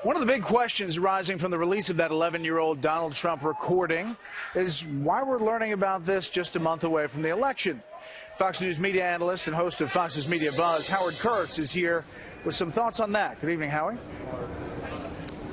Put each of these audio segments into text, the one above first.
One of the big questions arising from the release of that 11-year-old Donald Trump recording is why we're learning about this just a month away from the election. Fox News media analyst and host of Fox's Media Buzz, Howard Kurtz, is here with some thoughts on that. Good evening, Howie.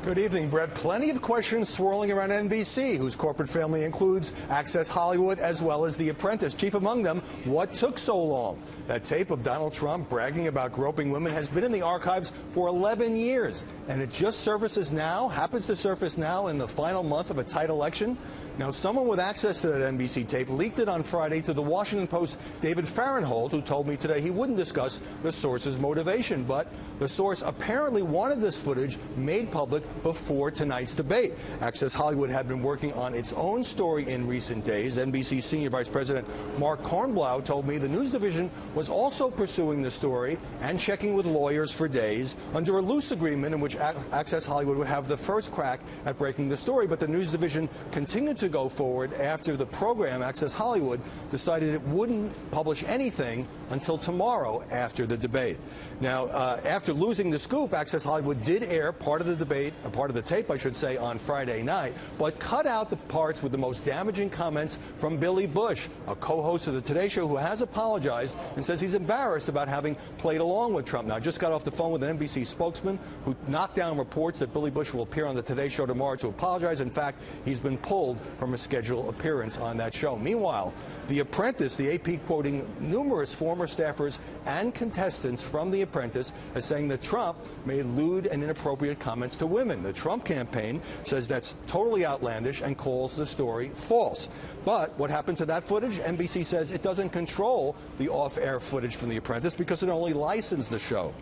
Good evening, Brett. Plenty of questions swirling around NBC, whose corporate family includes Access Hollywood as well as The Apprentice. Chief among them, what took so long? That tape of Donald Trump bragging about groping women has been in the archives for 11 years, and it just happens to surface now in the final month of a tight election. Now, someone with access to that NBC tape leaked it on Friday to the Washington Post's David Fahrenthold, who told me today he wouldn't discuss the source's motivation. But the source apparently wanted this footage made public before tonight's debate. Access Hollywood had been working on its own story in recent days. NBC Senior Vice President Mark Kornblau told me the news division was also pursuing the story and checking with lawyers for days under a loose agreement in which Access Hollywood would have the first crack at breaking the story. But the news division continued to go forward after the program, Access Hollywood, decided it wouldn't publish anything until tomorrow after the debate. Now, after losing the scoop, Access Hollywood did air part of the debate, part of the tape, I should say, on Friday night, but cut out the parts with the most damaging comments from Billy Bush, a co-host of the Today Show, who has apologized and says he's embarrassed about having played along with Trump. Now, I just got off the phone with an NBC spokesman who knocked down reports that Billy Bush will appear on the Today Show tomorrow to apologize. In fact, he's been pulled from a scheduled appearance on that show. Meanwhile, The Apprentice, the AP quoting numerous former staffers and contestants from The Apprentice as saying that Trump made lewd and inappropriate comments to women. The Trump campaign says that's totally outlandish and calls the story false. But what happened to that footage? NBC says it doesn't control the off-air footage from The Apprentice because it only licensed the show.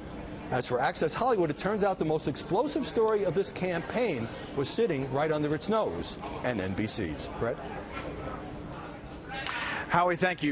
As for Access Hollywood, it turns out the most explosive story of this campaign was sitting right under its nose, and NBC's. Brett? Howie, thank you.